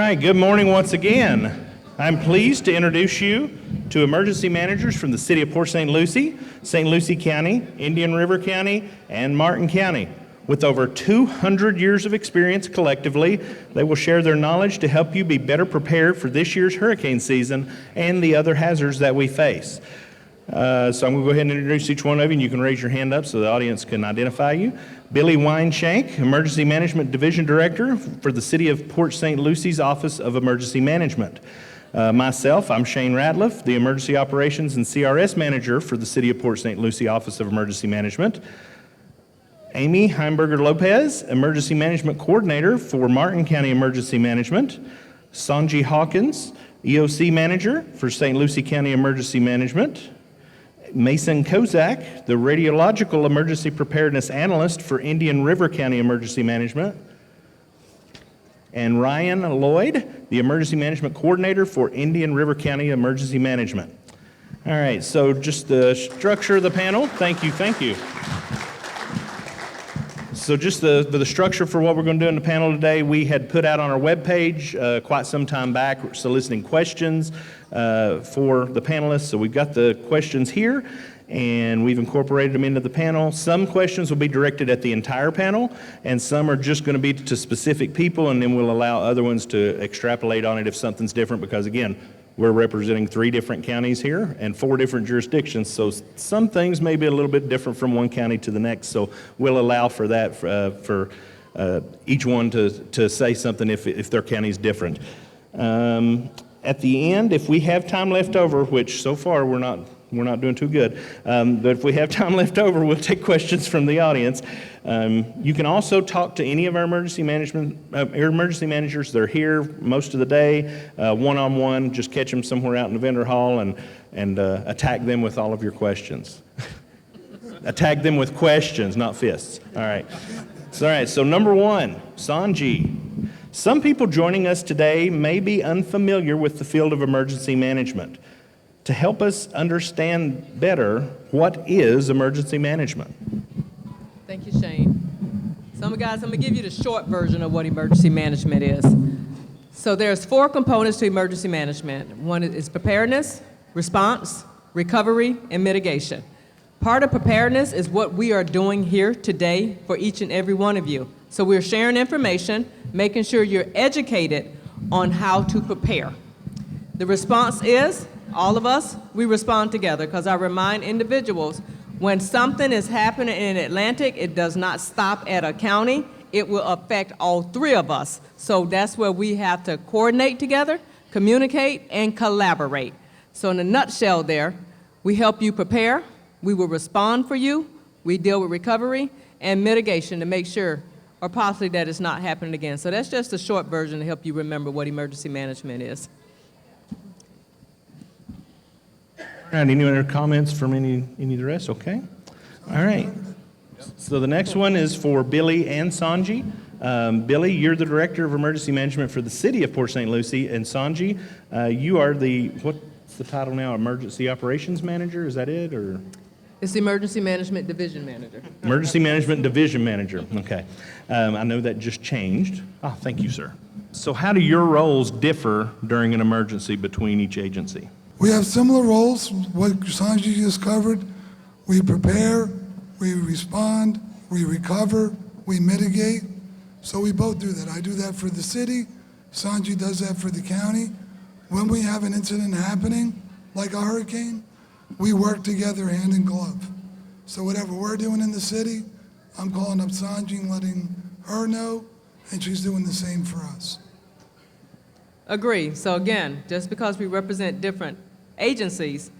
right, good morning once again. I'm pleased to introduce you to emergency managers from the City of Port St. Lucie, St. Lucie County, Indian River County, and Martin County. With over 200 years of experience collectively, they will share their knowledge to help you be better prepared for this year's hurricane season and the other hazards that we face. So I'm going to go ahead and introduce each one of you, and you can raise your hand up so the audience can identify you. Billy Weinshank, Emergency Management Division Director for the City of Port St. Lucie's Office of Emergency Management. Myself, I'm Shane Ratliff, the Emergency Operations and CRS Manager for the City of Port St. Lucie Office of Emergency Management. Amy Heimberger Lopez, Emergency Management Coordinator for Martin County Emergency Management. Sanji Hawkins, EOC Manager for St. Lucie County Emergency Management. Mason Kozak, the Radiological Emergency Preparedness Analyst for Indian River County Emergency Management. And Ryan Lloyd, the Emergency Management Coordinator for Indian River County Emergency Management. All right, so just the structure of the panel. Thank you. So just the structure for what we're going to do in the panel today, we had put out on our webpage quite some time back soliciting questions for the panelists. So we've got the questions here, and we've incorporated them into the panel. Some questions will be directed at the entire panel, and some are just going to be to specific people, and then we'll allow other ones to extrapolate on it if something's different, because again, we're representing 3 different counties here and 4 different jurisdictions, so some things may be a little bit different from one county to the next, so we'll allow for that for each one to say something if their county is different. At the end, if we have time left over, which so far we're not doing too good, but if we have time left over, we'll take questions from the audience. You can also talk to any of our emergency managers. They're here most of the day, one-on-one. Just catch them somewhere out in the vendor hall and attack them with all of your questions. Attack them with questions, not fists. All right. So number 1, Sanji. Some people joining us today may be unfamiliar with the field of emergency management. To help us understand better, what is emergency management? Thank you, Shane. So guys, I'm going to give you the short version of what emergency management is. So there's 4 components to emergency management. One is preparedness, response, recovery, and mitigation. Part of preparedness is what we are doing here today for each and every one of you. So we're sharing information, making sure you're educated on how to prepare. The response is, all of us, we respond together, because I remind individuals, when something is happening in Atlantic, it does not stop at a county. It will affect all 3 of us. So that's where we have to coordinate together, communicate, and collaborate. So in a nutshell there, we help you prepare, we will respond for you, we deal with recovery and mitigation to make sure or possibly that it's not happening again. So that's just a short version to help you remember what emergency management is. All right, any other comments from any of the rest? Okay. All right. So the next one is for Billy and Sanji. Billy, you're the Director of Emergency Management for the City of Port St. Lucie, and Sanji, you are what's the title now? Emergency Operations Manager, is that it, or? It's the Emergency Management Division Manager. Emergency Management Division Manager, okay. I know that just changed. Oh, thank you, sir. So how do your roles differ during an emergency between each agency? We have similar roles, what Sanji just covered. We prepare, we respond, we recover, we mitigate. So we both do that. I do that for the city, Sanji does that for the county. When we have an incident happening, like a hurricane, we work together hand in glove. So whatever we're doing in the city, I'm calling up Sanji and letting her know, and she's doing the same for us. Agree. So again, just because we represent different agencies,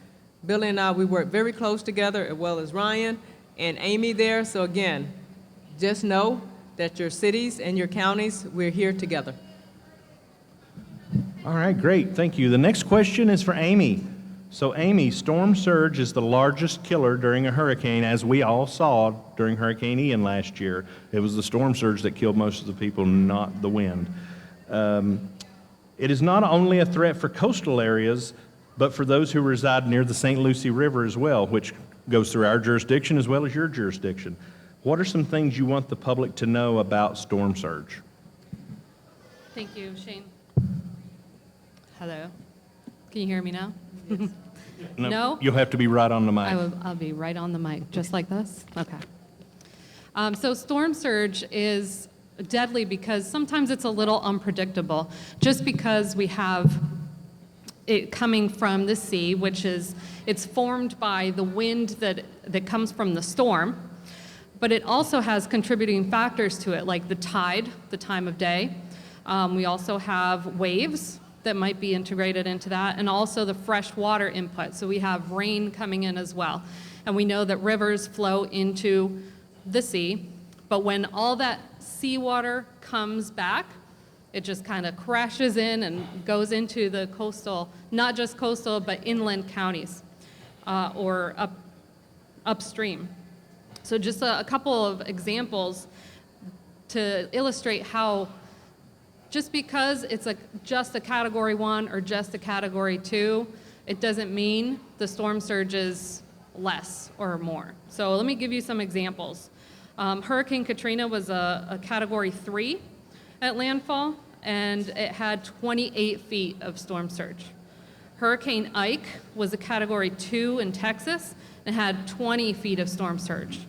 Billy and I, we work very close together, as well as Ryan and Amy there. So again, just know that your cities and your counties, we're here together. All right, great, thank you. The next question is for Amy. So Amy, storm surge is the largest killer during a hurricane, as we all saw during Hurricane Ian last year. It was the storm surge that killed most of the people, not the wind. It is not only a threat for coastal areas, but for those who reside near the St. Lucie River as well, which goes through our jurisdiction as well as your jurisdiction. What are some things you want the public to know about storm surge? Thank you, Shane. Hello. Can you hear me now? No? No? You'll have to be right on the mic. I'll be right on the mic, just like this? Okay. So storm surge is deadly because sometimes it's a little unpredictable. Just because we have it coming from the sea, which is, it's formed by the wind that comes from the storm, but it also has contributing factors to it, like the tide, the time of day. We also have waves that might be integrated into that, and also the fresh water input. So we have rain coming in as well. And we know that rivers flow into the sea, but when all that seawater comes back, it just kind of crashes in and goes into the coastal, not just coastal, but inland counties or upstream. So just a couple of examples to illustrate how just because it's just a Category 1 or just a Category 2, it doesn't mean the storm surge is less or more. So let me give you some examples. Hurricane Katrina was a Category 3 at landfall, and it had 28 feet of storm surge. Hurricane Ike was a Category 2 in Texas and had 20 feet of storm surge.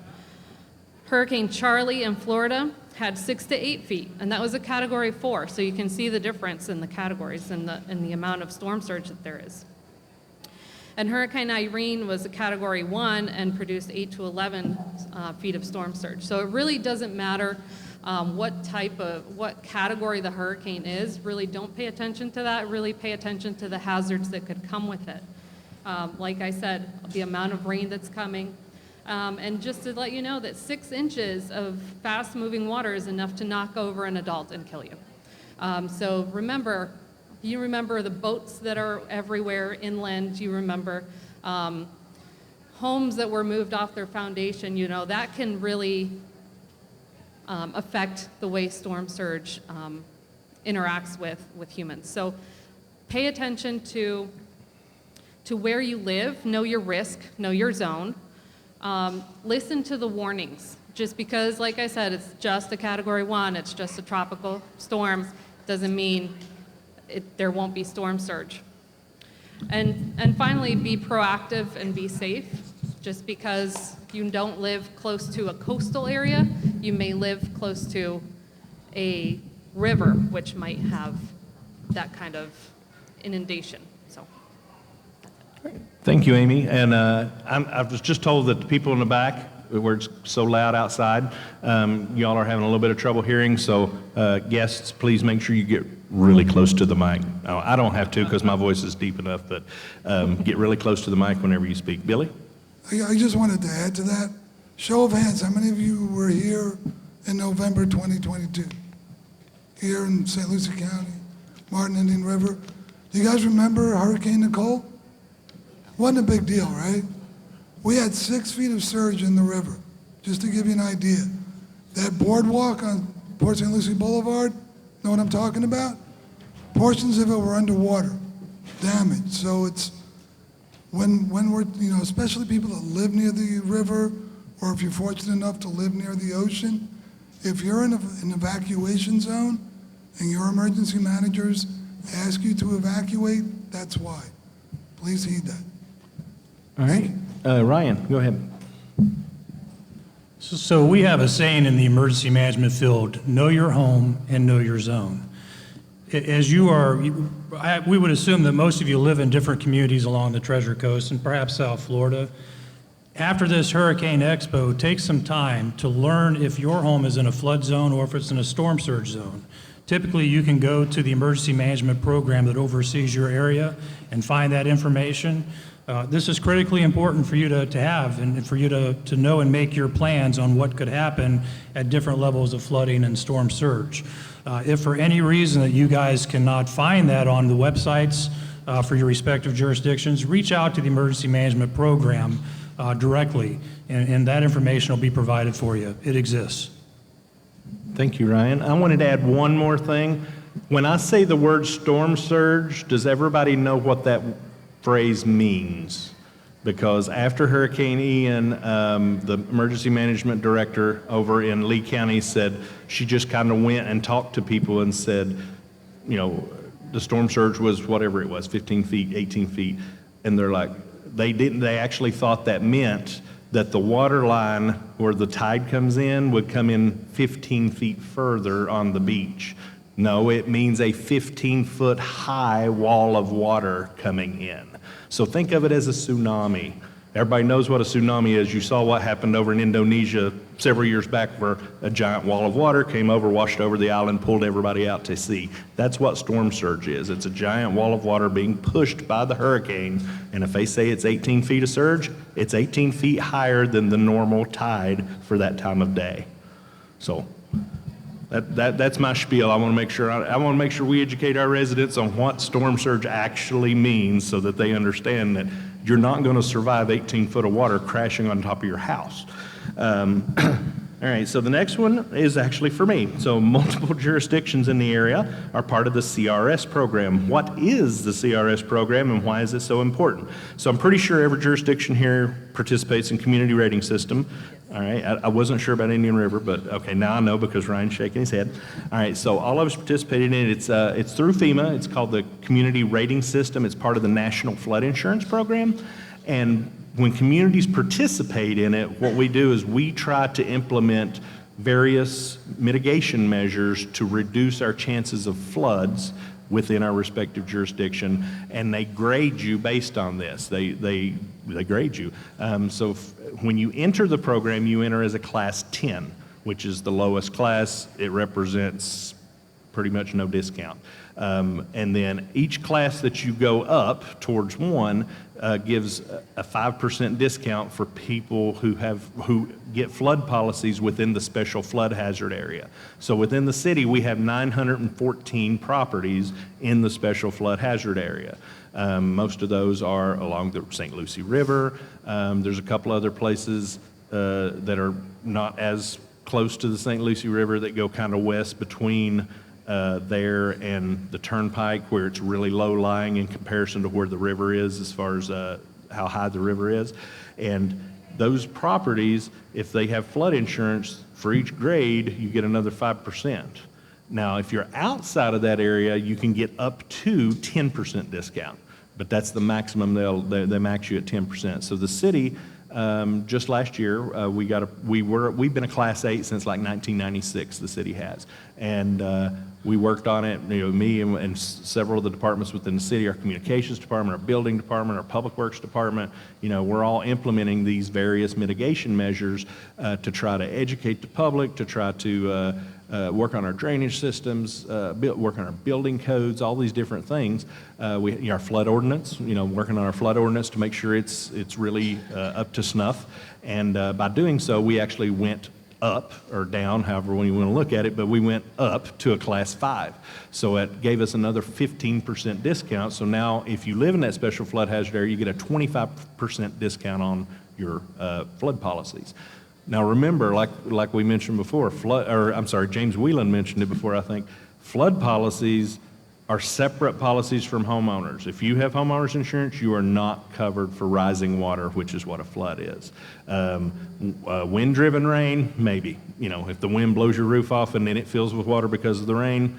Hurricane Charlie in Florida had 6 to 8 feet, and that was a Category 4, so you can see the difference in the categories and the amount of storm surge that there is. And Hurricane Irene was a Category 1 and produced 8 to 11 feet of storm surge. So it really doesn't matter what category the hurricane is. Really don't pay attention to that. Really pay attention to the hazards that could come with it. Like I said, the amount of rain that's coming. And just to let you know that 6 inches of fast-moving water is enough to knock over an adult and kill you. So remember, you remember the boats that are everywhere inland. You remember homes that were moved off their foundation. You know, that can really affect the way storm surge interacts with humans. So pay attention to where you live, know your risk, know your zone. Listen to the warnings. Just because, like I said, it's just a Category 1, it's just a tropical storm, doesn't mean there won't be storm surge. And finally, be proactive and be safe. Just because you don't live close to a coastal area, you may live close to a river, which might have that kind of inundation. So. Thank you, Amy. And I was just told that the people in the back, where it's so loud outside, y'all are having a little bit of trouble hearing. So guests, please make sure you get really close to the mic. I don't have to because my voice is deep enough, but get really close to the mic whenever you speak. Billy? I just wanted to add to that. Show of hands, how many of you were here in November 2022? Here in St. Lucie County, Martin Indian River. Do you guys remember Hurricane Nicole? Wasn't a big deal, right? We had 6 feet of surge in the river, just to give you an idea. That boardwalk on Port St. Lucie Boulevard, know what I'm talking about? Portions of it were underwater, damaged. So it's, when we're, especially people that live near the river, or if you're fortunate enough to live near the ocean, if you're in an evacuation zone and your emergency managers ask you to evacuate, that's why. Please heed that. All right. Ryan, go ahead. So we have a saying in the emergency management field, know your home and know your zone. As we would assume that most of you live in different communities along the Treasure Coast and perhaps South Florida. After this Hurricane Expo, take some time to learn if your home is in a flood zone or if it's in a storm surge zone. Typically, you can go to the emergency management program that oversees your area and find that information. This is critically important for you to have and for you to know and make your plans on what could happen at different levels of flooding and storm surge. If for any reason that you guys cannot find that on the websites for your respective jurisdictions, reach out to the emergency management program directly, and that information will be provided for you. It exists. Thank you, Ryan. I wanted to add one more thing. When I say the word storm surge, does everybody know what that phrase means? Because after Hurricane Ian, the emergency management director over in Lee County said she just kind of went and talked to people and said, the storm surge was whatever it was, 15 feet, 18 feet, and they're like, they actually thought that meant that the water line where the tide comes in would come in 15 feet further on the beach. No, it means a 15-foot high wall of water coming in. So think of it as a tsunami. Everybody knows what a tsunami is. You saw what happened over in Indonesia several years back where a giant wall of water came over, washed over the island, pulled everybody out to sea. That's what storm surge is. It's a giant wall of water being pushed by the hurricane, and if they say it's 18 feet of surge, it's 18 feet higher than the normal tide for that time of day. So that's my spiel. I want to make sure we educate our residents on what storm surge actually means so that they understand that you're not going to survive 18 foot of water crashing on top of your house. All right, so the next one is actually for me. So multiple jurisdictions in the area are part of the CRS program. What is the CRS program and why is it so important? So I'm pretty sure every jurisdiction here participates in community rating system. All right, I wasn't sure about Indian River, but okay, now I know because Ryan's shaking his head. All right, so all of us participated in it. It's through FEMA. It's called the Community Rating System. It's part of the National Flood Insurance Program. And when communities participate in it, what we do is we try to implement various mitigation measures to reduce our chances of floods within our respective jurisdiction, and they grade you based on this. They grade you. So when you enter the program, you enter as a Class 10, which is the lowest class. It represents pretty much no discount. And then each class that you go up towards 1 gives a 5% discount for people who get flood policies within the special flood hazard area. So within the city, we have 914 properties in the special flood hazard area. Most of those are along the St. Lucie River. There's a couple other places that are not as close to the St. Lucie River that go kind of west between there and the turnpike, where it's really low lying in comparison to where the river is as far as how high the river is. And those properties, if they have flood insurance, for each grade you get another 5%. Now if you're outside of that area, you can get up to 10% discount, but that's the maximum. They max you at 10%. So the city, just last year, we've been a Class 8 since like 1996, the city has. And we worked on it, me and several of the departments within the city, our communications department, our building department, our public works department, we're all implementing these various mitigation measures to try to educate the public, to try to work on our drainage systems, work on our building codes, all these different things. Our flood ordinance, working on our flood ordinance to make sure it's really up to snuff. And by doing so, we actually went up or down, however you want to look at it, but we went up to a Class 5. So it gave us another 15% discount. So now if you live in that special flood hazard area, you get a 25% discount on your flood policies. Now remember, like we mentioned before, James Whelan mentioned it before, I think, flood policies are separate policies from homeowners. If you have homeowners insurance, you are not covered for rising water, which is what a flood is. Wind-driven rain, maybe. If the wind blows your roof off and then it fills with water because of the rain,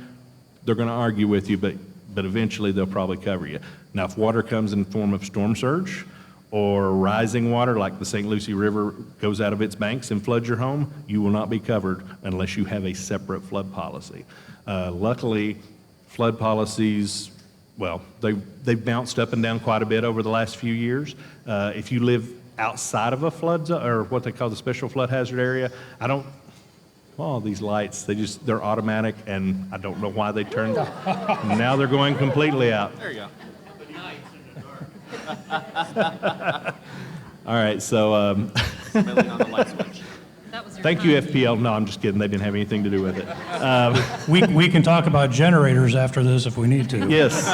they're going to argue with you, but eventually they'll probably cover you. Now, if water comes in the form of storm surge or rising water, like the St. Lucie River goes out of its banks and floods your home, you will not be covered unless you have a separate flood policy. Luckily, flood policies, well, they've bounced up and down quite a bit over the last few years. If you live outside of a flood zone, or what they call the special flood hazard area, these lights, they're automatic, and I don't know why they turned. Now they're going completely out. There you go. All right, so Smelling on the light switch. That was your thank you, time. FPL. No, I'm just kidding. They didn't have anything to do with it. We can talk about generators after this if we need to. Yes.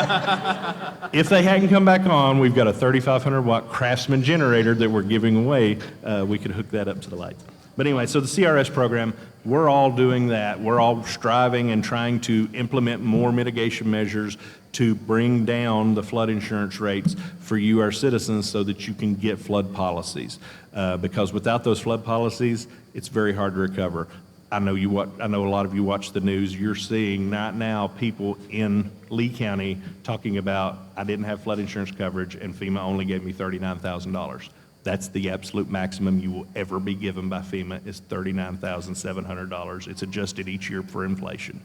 If they hadn't come back on, we've got a 3,500 watt Craftsman generator that we're giving away. We could hook that up to the lights. But anyway, so the CRS program, we're all doing that. We're all striving and trying to implement more mitigation measures to bring down the flood insurance rates for you, our citizens, so that you can get flood policies. Because without those flood policies, it's very hard to recover. I know I know a lot of you watch the news. You're seeing right now people in Lee County talking about, I didn't have flood insurance coverage and FEMA only gave me $39,000. That's the absolute maximum you will ever be given by FEMA is $39,700. It's adjusted each year for inflation.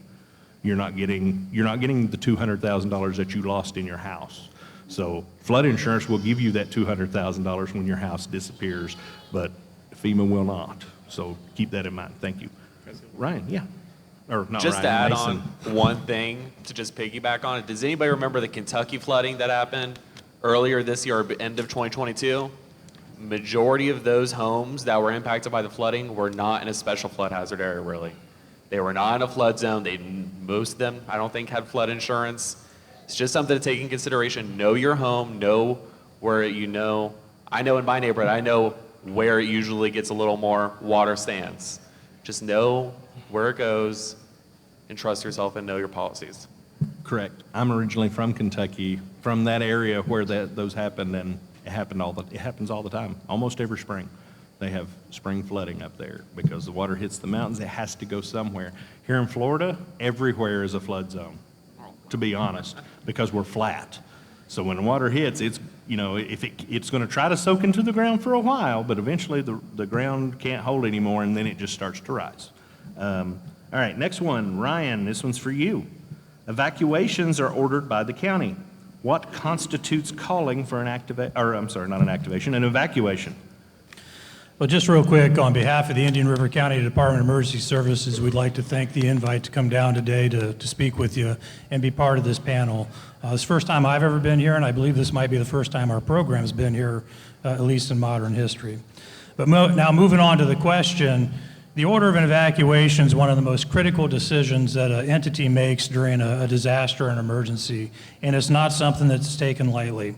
You're not getting the $200,000 that you lost in your house. So flood insurance will give you that $200,000 when your house disappears, but FEMA will not. So keep that in mind. Thank you. Ryan, yeah. Or not Just Ryan, to add Mason. on one thing to just piggyback on it, does anybody remember the Kentucky flooding that happened earlier this year, or end of 2022? Majority of those homes that were impacted by the flooding were not in a special flood hazard area, really. They were not in a flood zone. Most of them, I don't think, had flood insurance. It's just something to take in consideration. Know your home, know where I know in my neighborhood, I know where it usually gets a little more water stands. Just know where it goes and trust yourself and know your policies. Correct. I'm originally from Kentucky, from that area where those happened, and it happens all the time, almost every spring. They have spring flooding up there because the water hits the mountains. It has to go somewhere. Here in Florida, everywhere is a flood zone, to be honest, because we're flat. So when the water hits, it's going to try to soak into the ground for a while, but eventually the ground can't hold anymore, and then it just starts to rise. All right, next one, Ryan, this one's for you. Evacuations are ordered by the county. What constitutes calling for an evacuation? Well, just real quick, on behalf of the Indian River County Department of Emergency Services, we'd like to thank the invite to come down today to speak with you and be part of this panel. It's the first time I've ever been here, and I believe this might be the first time our program's been here, at least in modern history. But now moving on to the question, the order of an evacuation is one of the most critical decisions that an entity makes during a disaster and emergency, and it's not something that's taken lightly.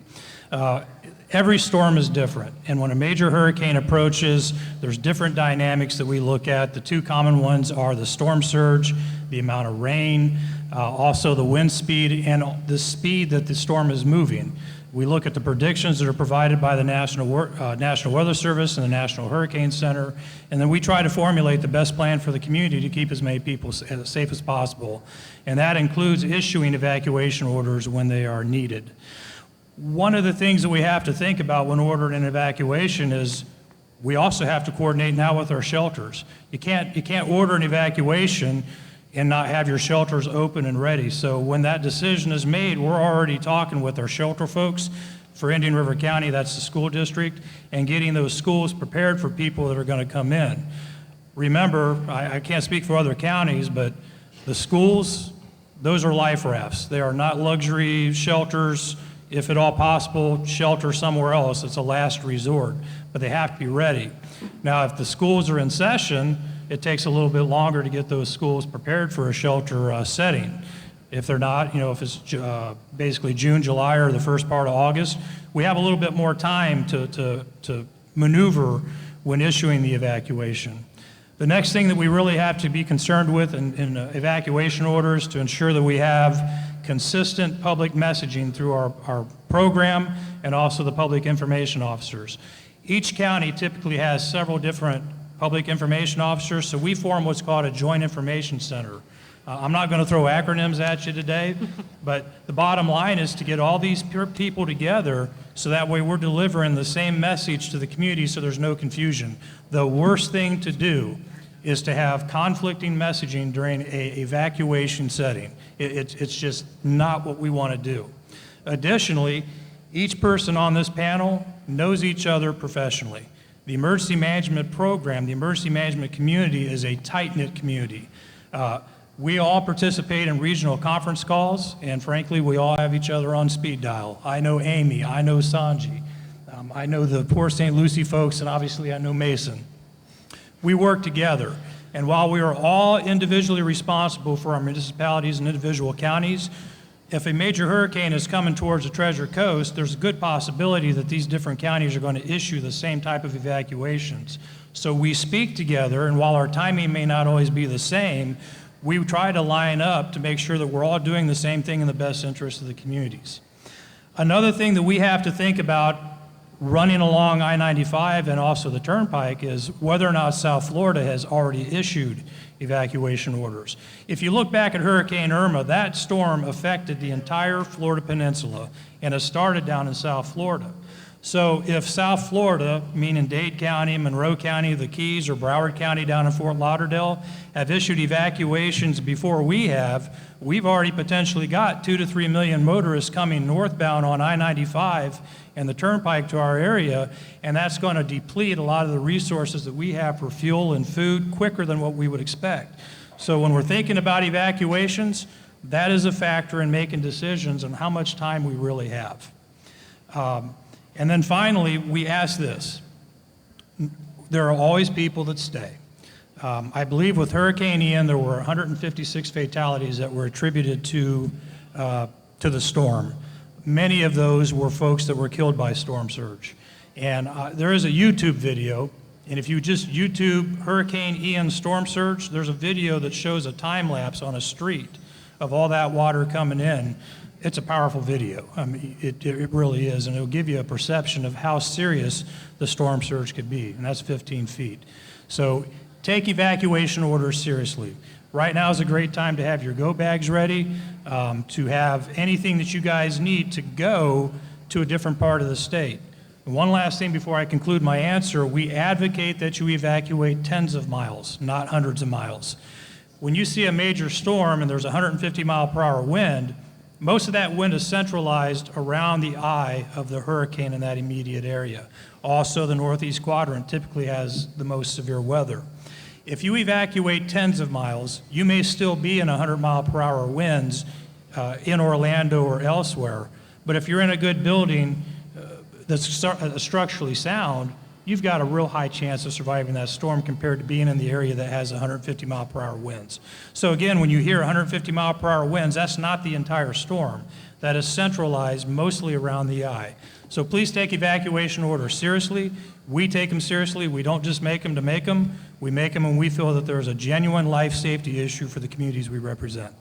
Every storm is different, and when a major hurricane approaches, there's different dynamics that we look at. The two common ones are the storm surge, the amount of rain, also the wind speed, and the speed that the storm is moving. We look at the predictions that are provided by the National Weather Service and the National Hurricane Center, and then we try to formulate the best plan for the community to keep as many people as safe as possible, and that includes issuing evacuation orders when they are needed. One of the things that we have to think about when ordering an evacuation is we also have to coordinate now with our shelters. You can't order an evacuation and not have your shelters open and ready. So when that decision is made, we're already talking with our shelter folks. For Indian River County, that's the school district, and getting those schools prepared for people that are going to come in. Remember, I can't speak for other counties, but the schools, those are life rafts. They are not luxury shelters. If at all possible, shelter somewhere else. It's a last resort, but they have to be ready. Now, if the schools are in session, it takes a little bit longer to get those schools prepared for a shelter setting. If they're not, if it's basically June, July, or the first part of August, we have a little bit more time to maneuver when issuing the evacuation. The next thing that we really have to be concerned with in evacuation orders to ensure that we have consistent public messaging through our program and also the public information officers. Each county typically has several different public information officers, so we form what's called a joint information center. I'm not going to throw acronyms at you today, but the bottom line is to get all these people together so that way we're delivering the same message to the community so there's no confusion. The worst thing to do is to have conflicting messaging during an evacuation setting. It's just not what we want to do. Additionally, each person on this panel knows each other professionally. The emergency management program, the emergency management community is a tight-knit community. We all participate in regional conference calls, and frankly, we all have each other on speed dial. I know Amy, I know Sanji, I know the Port St. Lucie folks, and obviously I know Mason. We work together, and while we are all individually responsible for our municipalities and individual counties, if a major hurricane is coming towards the Treasure Coast, there's a good possibility that these different counties are going to issue the same type of evacuations. So we speak together, and while our timing may not always be the same, we try to line up to make sure that we're all doing the same thing in the best interest of the communities. Another thing that we have to think about running along I-95 and also the Turnpike is whether or not South Florida has already issued evacuation orders. If you look back at Hurricane Irma, that storm affected the entire Florida peninsula, and it started down in South Florida. So if South Florida, meaning Dade County, Monroe County, the Keys, or Broward County down in Fort Lauderdale, have issued evacuations before we have, we've already potentially got 2 to 3 million motorists coming northbound on I-95 and the Turnpike to our area, and that's going to deplete a lot of the resources that we have for fuel and food quicker than what we would expect. So when we're thinking about evacuations, that is a factor in making decisions on how much time we really have. And then finally, we ask this. There are always people that stay. I believe with Hurricane Ian, there were 156 fatalities that were attributed to the storm. Many of those were folks that were killed by storm surge. And there is a YouTube video, and if you just YouTube Hurricane Ian storm surge, there's a video that shows a time lapse on a street of all that water coming in. It's a powerful video. I mean, it really is, and it'll give you a perception of how serious the storm surge could be, and that's 15 feet. So take evacuation orders seriously. Right now is a great time to have your go bags ready, to have anything that you guys need to go to a different part of the state. And one last thing before I conclude my answer, we advocate that you evacuate tens of miles, not hundreds of miles. When you see a major storm and there's a 150-mile-per-hour wind, most of that wind is centralized around the eye of the hurricane in that immediate area. Also, the northeast quadrant typically has the most severe weather. If you evacuate tens of miles, you may still be in 100-mile-per-hour winds in Orlando or elsewhere. But if you're in a good building that's structurally sound, you've got a real high chance of surviving that storm compared to being in the area that has 150-mile-per-hour winds. So again, when you hear 150-mile-per-hour winds, that's not the entire storm. That is centralized mostly around the eye. So please take evacuation orders seriously. We take them seriously. We don't just make them to make them. We make them when we feel that there's a genuine life safety issue for the communities we represent.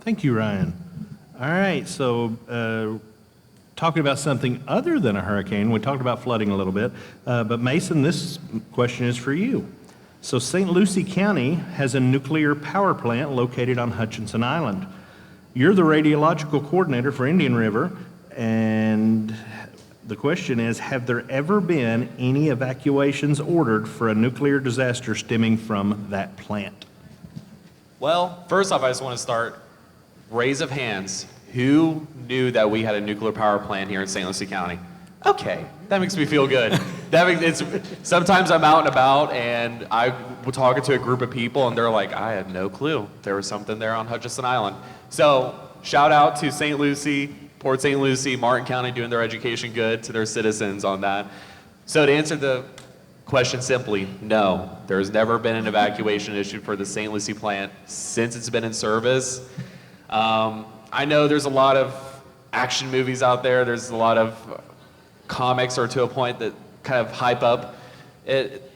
Thank you, Ryan. All right, so talking about something other than a hurricane, we talked about flooding a little bit, but Mason, this question is for you. So St. Lucie County has a nuclear power plant located on Hutchinson Island. You're the radiological coordinator for Indian River, and the question is, have there ever been any evacuations ordered for a nuclear disaster stemming from that plant? Well, first off, I just want to start, raise of hands. Who knew that we had a nuclear power plant here in St. Lucie County? Okay, that makes me feel good. Sometimes I'm out and about and I'm talking to a group of people and they're like, I had no clue there was something there on Hutchinson Island. So shout out to St. Lucie, Port St. Lucie, Martin County doing their education good to their citizens on that. So to answer the question simply, no, there's never been an evacuation issued for the St. Lucie plant since it's been in service. I know there's a lot of action movies out there. There's a lot of comics, or to a point that kind of hype up it.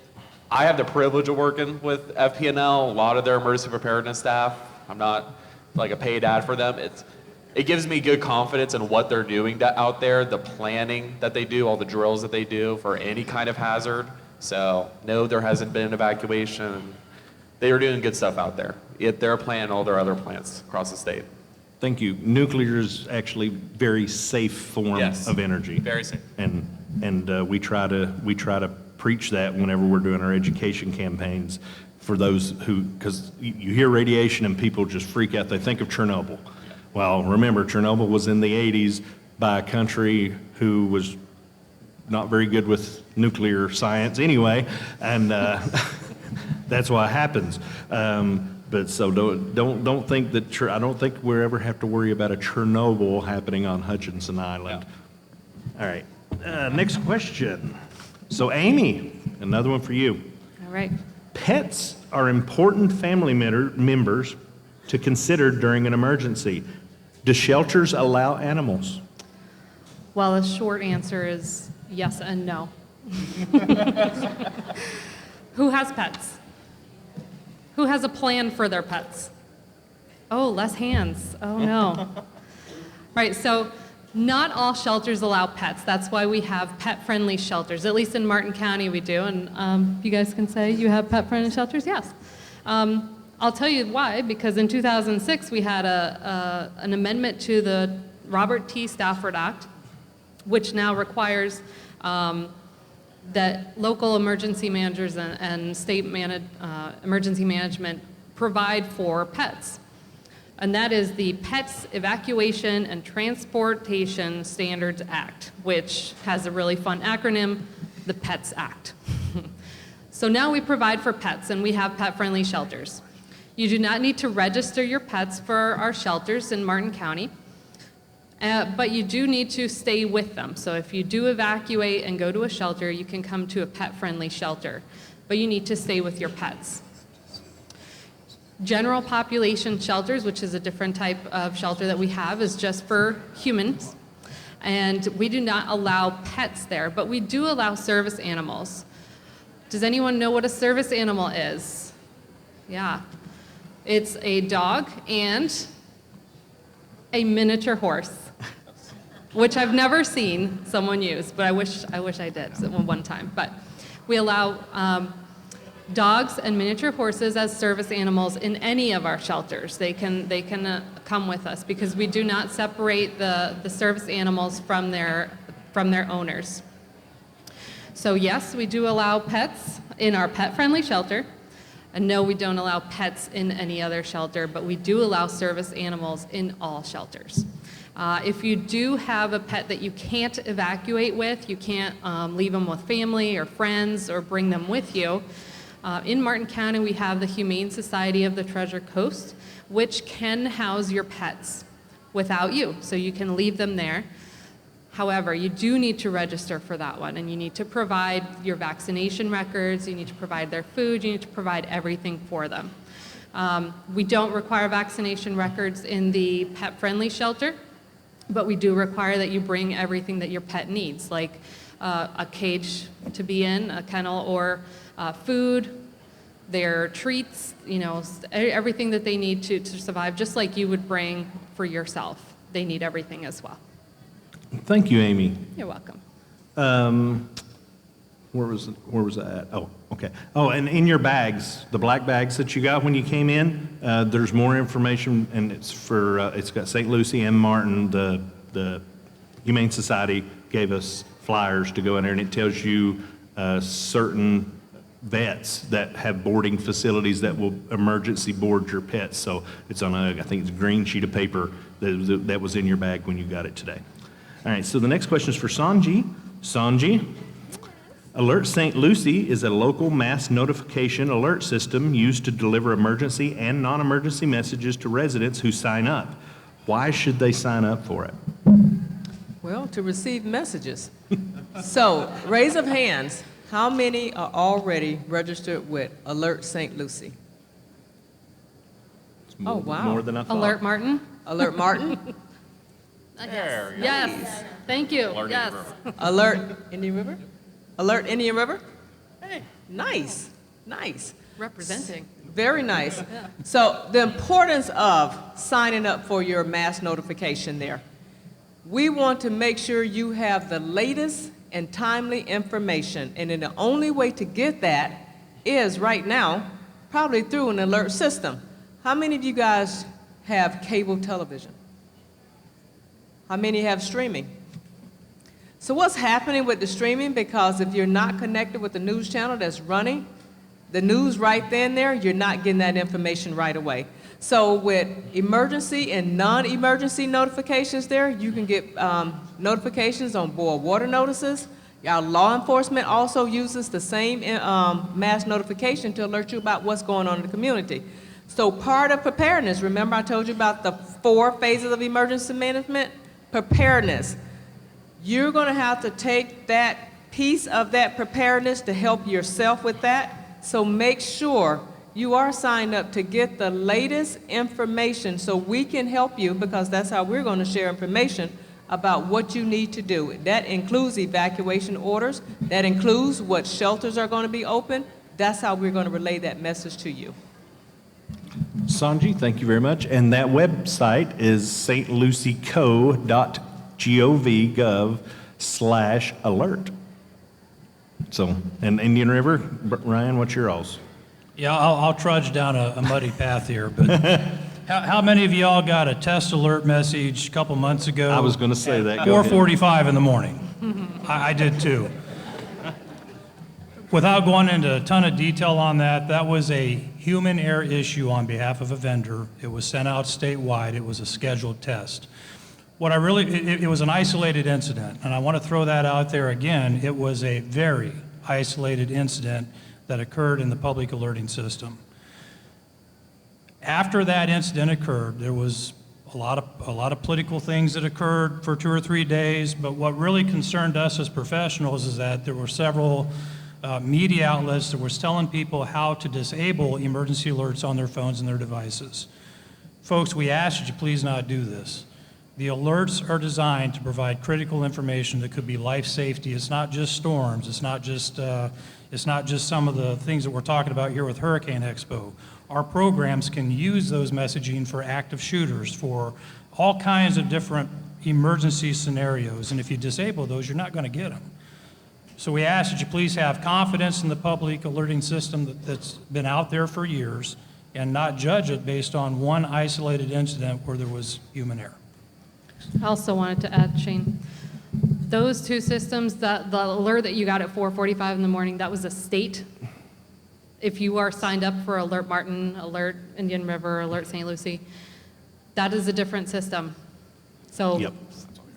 I have the privilege of working with FP&L, a lot of their emergency preparedness staff. I'm not like a paid ad for them. It gives me good confidence in what they're doing out there, the planning that they do, all the drills that they do for any kind of hazard. So no, there hasn't been an evacuation. They are doing good stuff out there. They're planning all their other plants across the state. Thank you. Nuclear is actually very safe form of energy. Very safe. And we try to preach that whenever we're doing our education campaigns for those who, because you hear radiation and people just freak out. They think of Chernobyl. Well, remember, Chernobyl was in the 80s by a country who was not very good with nuclear science anyway, and that's what happens. But so don't think that I don't think we ever have to worry about a Chernobyl happening on Hutchinson Island. No. All right, next question. So Amy, another one for you. All right. Pets are important family members to consider during an emergency. Do shelters allow animals? Well, a short answer is yes and no. Who has pets? Who has a plan for their pets? Oh, less hands. Oh, no. Right, so Not all shelters allow pets. That's why we have pet-friendly shelters. At least in Martin County we do. And you guys can say you have pet-friendly shelters? Yes. I'll tell you why. Because in 2006 we had an amendment to the Robert T. Stafford Act, which now requires that local emergency managers and state emergency management provide for pets. And that is the Pets Evacuation and Transportation Standards Act, which has a really fun acronym, the PETS Act. So now we provide for pets, and we have pet-friendly shelters. You do not need to register your pets for our shelters in Martin County, but you do need to stay with them. So if you do evacuate and go to a shelter, you can come to a pet-friendly shelter, but you need to stay with your pets. General population shelters, which is a different type of shelter that we have, is just for humans. And we do not allow pets there, but we do allow service animals. Does anyone know what a service animal is? Yeah. It's a dog and a miniature horse, which I've never seen someone use, but I wish I did one time. But we allow dogs and miniature horses as service animals in any of our shelters. They can come with us because we do not separate the service animals from their owners. So yes, we do allow pets in our pet-friendly shelter, and no, we don't allow pets in any other shelter, but we do allow service animals in all shelters. If you do have a pet that you can't evacuate with, you can't leave them with family or friends or bring them with you, in Martin County, we have the Humane Society of the Treasure Coast, which can house your pets without you, so you can leave them there. However, you do need to register for that one, and you need to provide your vaccination records, you need to provide their food, you need to provide everything for them. We don't require vaccination records in the pet-friendly shelter, but we do require that you bring everything that your pet needs, like a cage to be in, a kennel, or food, their treats, everything that they need to survive, just like you would bring for yourself. They need everything as well. Thank you, Amy. You're welcome. Where was that at? Oh, okay. Oh, and in your bags, the black bags that you got when you came in, there's more information, and it's got St. Lucie and Martin. The Humane Society gave us flyers to go in there, and it tells you certain vets that have boarding facilities that will emergency board your pets. So it's on I think it's a green sheet of paper that was in your bag when you got it today. All right, so the next question is for Sanji. Sanji, Alert St. Lucie is a local mass notification alert system used to deliver emergency and non-emergency messages to residents who sign up. Why should they sign up for it? Well, to receive messages. So, raise of hands, how many are already registered with Alert St. Lucie? Oh, wow. More than I thought. Alert Martin? Alert Martin? There you go. Yes. Thank you. Alert Yes. Alert Indian River? Alert Indian River? Hey, nice, nice. Representing. Very nice. So the importance of signing up for your mass notification there. We want to make sure you have the latest and timely information, and then the only way to get that is right now probably through an alert system. How many of you guys have cable television? How many have streaming? So what's happening with the streaming, because if you're not connected with the news channel that's running the news right then and there, you're not getting that information right away. So with emergency and non-emergency notifications there, you can get notifications on boil water notices. Our law enforcement also uses the same mass notification to alert you about what's going on in the community. So part of preparedness, remember I told you about the 4 phases of emergency management? Preparedness. You're going to have to take that piece of that preparedness to help yourself with that. So make sure you are signed up to get the latest information so we can help you, because that's how we're going to share information about what you need to do. That includes evacuation orders. That includes what shelters are going to be open. That's how we're going to relay that message to you. Sanji, thank you very much. And that website is stlucieco.com. gov.gov/alert. So, and Indian River, Ryan, what's your alls? Yeah, I'll trudge down a muddy path here, but how many of y'all got a test alert message a couple months ago? I was going to say that. Go ahead. 4:45 in the morning. I did too. Without going into a ton of detail on that, that was a human error issue on behalf of a vendor. It was sent out statewide. It was a scheduled test. What I really, it was an isolated incident, and I want to throw that out there again. It was a very isolated incident that occurred in the public alerting system. After that incident occurred, there was a lot of political things that occurred for 2 or 3 days, but what really concerned us as professionals is that there were several media outlets that were telling people how to disable emergency alerts on their phones and their devices. Folks, we ask that you please not do this. The alerts are designed to provide critical information that could be life safety. It's not just storms. It's not just some of the things that we're talking about here with Hurricane Expo. Our programs can use those messaging for active shooters, for all kinds of different emergency scenarios. And if you disable those, you're not going to get them. So we ask that you please have confidence in the public alerting system that's been out there for years and not judge it based on one isolated incident where there was human error. I also wanted to add, Shane, those two systems, the alert that you got at 4:45 in the morning, that was a state. If you are signed up for Alert Martin, Alert Indian River, Alert St. Lucie, that is a different system. So Yep.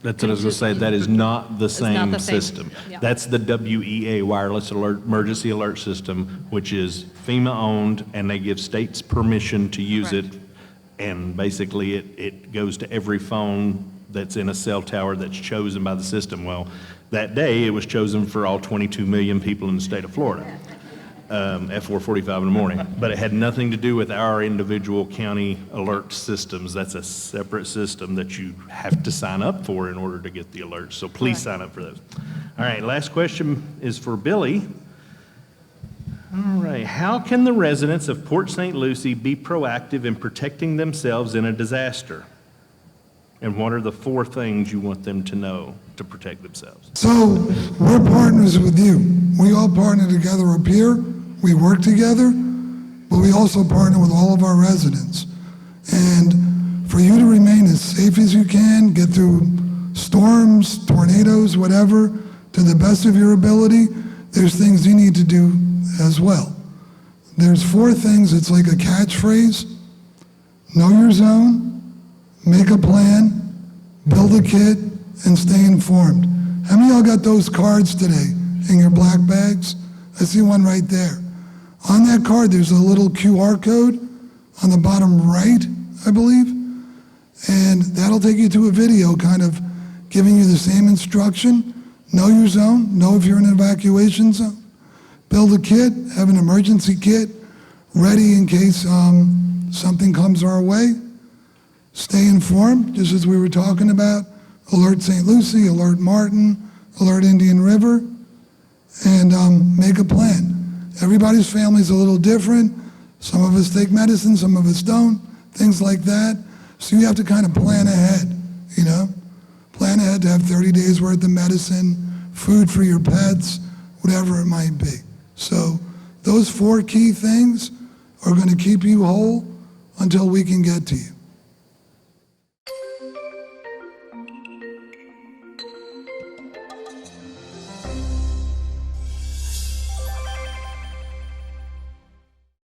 That's what I was going to say. That is not the same the same. system. Yeah. That's the WEA, Wireless Alert, Emergency Alert System, which is FEMA-owned, and they give states permission to use it. Correct. And basically, it goes to every phone that's in a cell tower that's chosen by the system. Well, that day, it was chosen for all 22 million people in the state of Florida at 4:45 in the morning. But it had nothing to do with our individual county alert systems. That's a separate system that you have to sign up for in order to get the alerts. So please sign up for those. All right, last question is for Billy. All right, how can the residents of Port St. Lucie be proactive in protecting themselves in a disaster? And what are the 4 things you want them to know to protect themselves? So we're partners with you. We all partner together up here. We work together, but we also partner with all of our residents. And for you to remain as safe as you can, get through storms, tornadoes, whatever, to the best of your ability, there's things you need to do as well. There's 4 things. It's like a catchphrase. Know your zone, make a plan, build a kit, and stay informed. How many of y'all got those cards today in your black bags? I see one right there. On that card, there's a little QR code on the bottom right, I believe, and that'll take you to a video kind of giving you the same instruction. Know your zone, know if you're in an evacuation zone. Build a kit, have an emergency kit ready in case something comes our way. Stay informed, just as we were talking about. Alert St. Lucie, Alert Martin, Alert Indian River, and make a plan. Everybody's family is a little different. Some of us take medicine, some of us don't, things like that. So you have to kind of plan ahead, you know? Plan ahead to have 30 days worth of medicine, food for your pets, whatever it might be. So those 4 key things are going to keep you whole until we can get to you.